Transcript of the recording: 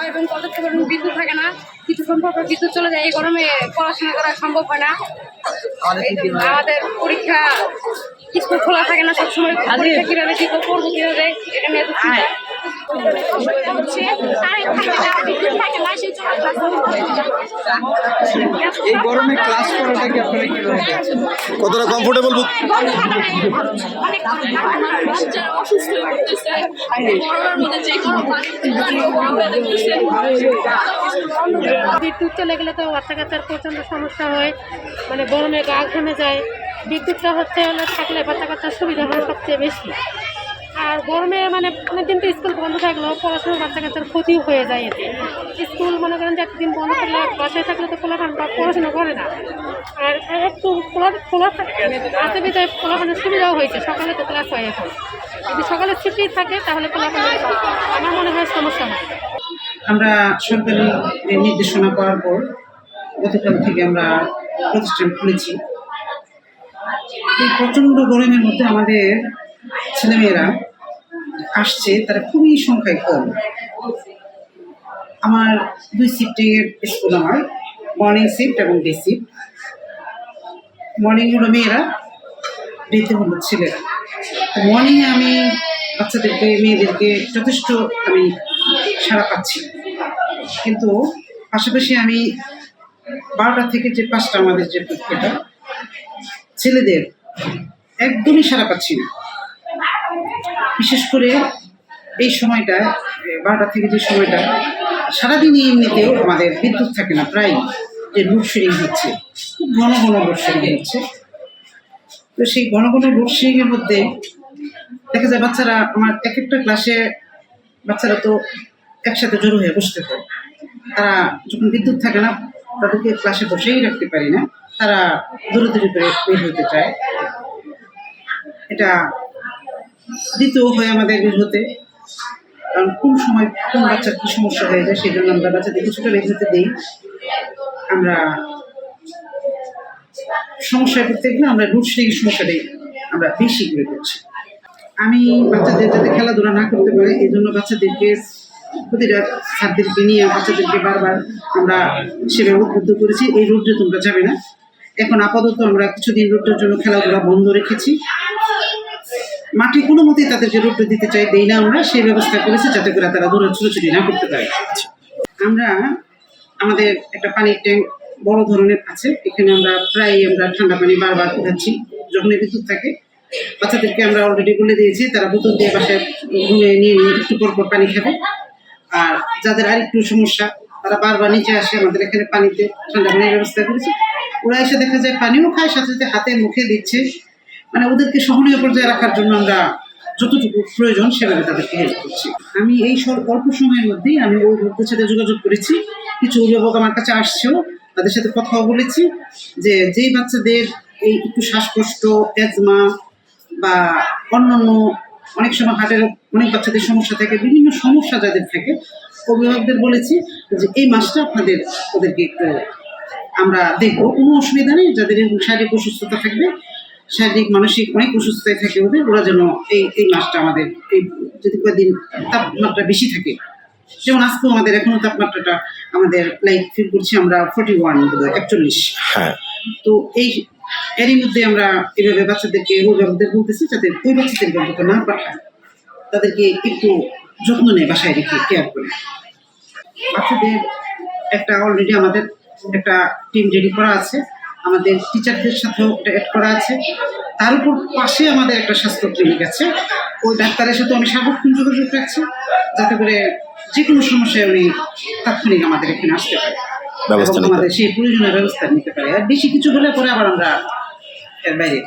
এবং কতক্ষণ পর্যন্ত বিদ্যুৎ থাকে না, কিছুক্ষণ পর বিদ্যুৎ চলে যায়। এই গরমে পড়াশোনা করা সম্ভব হয় না। আমাদের পরীক্ষা স্কুল খোলা থাকে না সবসময়, পরীক্ষা কিভাবে কি করবো কিভাবে এটা নিয়ে এই গরমে ক্লাস করাটা কি আপনারা কিভাবে কতটা কমফোর্টেবল? বিদ্যুৎ চলে গেলে তো বাচ্চা কাচ্চার প্রচণ্ড সমস্যা হয়, মানে গরমে গা ঘেমে যায়। বিদ্যুৎটা থাকলে বাচ্চা কাচ্চার সুবিধা হয় সবচেয়ে বেশি। আর গরমে মানে অনেকদিন তো স্কুল বন্ধ থাকলেও পড়াশোনার বাচ্চা কাচ্চার ক্ষতি হয়ে যায়। এতে স্কুল মনে করেন যে একদিন বন্ধ থাকলে বাসায় থাকলে তো পড়াশোনা করে না। আর একটু খোলা রাতে বিদায় পড়াশোনার সুবিধাও হয়েছে, সকালে তো ক্লাস হয়। এখন যদি সকালে ছুটি থাকে তাহলে পড়াশোনা আমার মনে হয় সমস্যা হয়। আমরা সরকারি নির্দেশনা পাওয়ার পর গতকাল থেকে আমরা প্রতিষ্ঠান খুলেছি। এই প্রচণ্ড গরমের মধ্যে আমাদের ছেলেমেয়েরা আসছে, তারা খুবই সংখ্যায় কম। আমার 2 শিফটের স্কুল, আমার মর্নিং শিফট এবং ডে শিফট। মর্নিং হলো মেয়েরা, ডেতে হলো ছেলেরা। মর্নিংয়ে আমি বাচ্চাদেরকে মেয়েদেরকে যথেষ্ট আমি সাড়া পাচ্ছি, কিন্তু পাশাপাশি আমি 12টা থেকে যে 5টা আমাদের যে পরীক্ষাটা, ছেলেদের একদমই সাড়া পাচ্ছি না। বিশেষ করে এই সময়টা 12টা থেকে যে সময়টা, সারাদিনই এমনিতেও আমাদের বিদ্যুৎ থাকে না, প্রায় যে লোডশেডিং হচ্ছে, খুব ঘন ঘন লোডশেডিং হচ্ছে। তো সেই ঘন ঘন লোডশেডিংয়ের মধ্যে দেখা যায় বাচ্চারা, আমার এক একটা ক্লাসে বাচ্চারা তো একসাথে জড়ো হয়ে বসতে হয়। তারা যখন বিদ্যুৎ থাকে না, তাদেরকে ক্লাসে বসেই রাখতে পারি না, তারা দৌড়াদৌড়ি করে বের হতে চায়। এটা দ্বিতীয় হয় আমাদের বের হতে, কারণ কোন সময় কোন বাচ্চার কী সমস্যা হয়ে যায়, সেই জন্য আমরা বাচ্চাদের কিছুটা বের হতে দিই। আমরা সমস্যায় করতে গেলে আমরা লোডশেডিং সমস্যাটাই আমরা বেশি করে করছি। আমি বাচ্চাদের যাতে খেলাধুলা না করতে পারে, এই জন্য বাচ্চাদেরকে প্রতিটা ছাত্রদেরকে নিয়ে বাচ্চাদেরকে বারবার আমরা সেভাবে উদ্বুদ্ধ করেছি, এই রোডে তোমরা যাবে না। এখন আপাতত আমরা কিছুদিন রোডের জন্য খেলাধুলা বন্ধ রেখেছি। মাঠে কোনো মতেই তাদেরকে রোডে দিতে দেই না, আমরা সেই ব্যবস্থা করেছি যাতে করে তারা দৌড়া ছুটোছুটি না করতে পারে। আমরা আমাদের একটা পানির ট্যাঙ্ক বড় ধরনের আছে, এখানে আমরা প্রায় ঠান্ডা পানি বারবার উঠাচ্ছি যখন বিদ্যুৎ থাকে। বাচ্চাদেরকে আমরা অলরেডি বলে দিয়েছি, তারা বোতল দিয়ে বাসায় রুমে নিয়ে একটু পরপর পানি খাবে। আর যাদের আর একটু সমস্যা, তারা বারবার নিচে আসে, আমাদের এখানে পানিতে ঠান্ডা পানির ব্যবস্থা করেছি। ওরা এসে দেখা যায় পানিও খায়, সাথে সাথে হাতে মুখে দিচ্ছে। মানে ওদেরকে সহনীয় পর্যায়ে রাখার জন্য আমরা যতটুকু প্রয়োজন সেভাবে তাদেরকে হেল্প করছি। আমি এই অল্প সময়ের মধ্যেই আমি ওই লোকদের সাথে যোগাযোগ করেছি, কিছু অভিভাবক আমার কাছে আসছেও, তাদের সাথে কথাও বলেছি যে যেই বাচ্চাদের এই একটু শ্বাসকষ্ট, অ্যাজমা বা অন্যান্য অনেক সময় হার্টের অনেক বাচ্চাদের সমস্যা থাকে, বিভিন্ন সমস্যা যাদের থাকে, অভিভাবকদের বলেছি যে এই মাসটা আপনাদের ওদেরকে একটু আমরা দেখবো, কোনো অসুবিধা নেই। যাদের শারীরিক অসুস্থতা থাকবে, শারীরিক মানসিক অনেক অসুস্থতায় থাকে ওরা যেন এই মাসটা আমাদের, এই যদি কয়েকদিন তাপমাত্রা বেশি থাকে, যেমন আজকেও আমাদের এখনো তাপমাত্রাটা আমাদের লাইক ফিল করছি আমরা 41 হ্যাঁ। তো এরই মধ্যে আমরা এভাবে বাচ্চাদেরকে অভিভাবকদের বলতেছি যাতে ওই বাচ্চাদেরকে অন্তত না পাঠায়, তাদেরকে একটু যত্ন নেয়, বাসায় রেখে কেয়ার করে। বাচ্চাদের একটা অলরেডি আমাদের একটা টিম রেডি করা আছে, আমাদের টিচারদের সাথেও এটা অ্যাড করা আছে। তার উপর পাশে আমাদের একটা স্বাস্থ্য ক্লিনিক আছে, ওই ডাক্তারের সাথে আমি সার্বক্ষণ যোগাযোগ রাখছি যাতে করে যে কোনো সমস্যায় উনি তাৎক্ষণিক আমাদের এখানে আসতে পারে, আমাদের সেই প্রয়োজনীয় ব্যবস্থা নিতে পারে। আর বেশি কিছু হলে পরে আবার আমরা এর বাইরে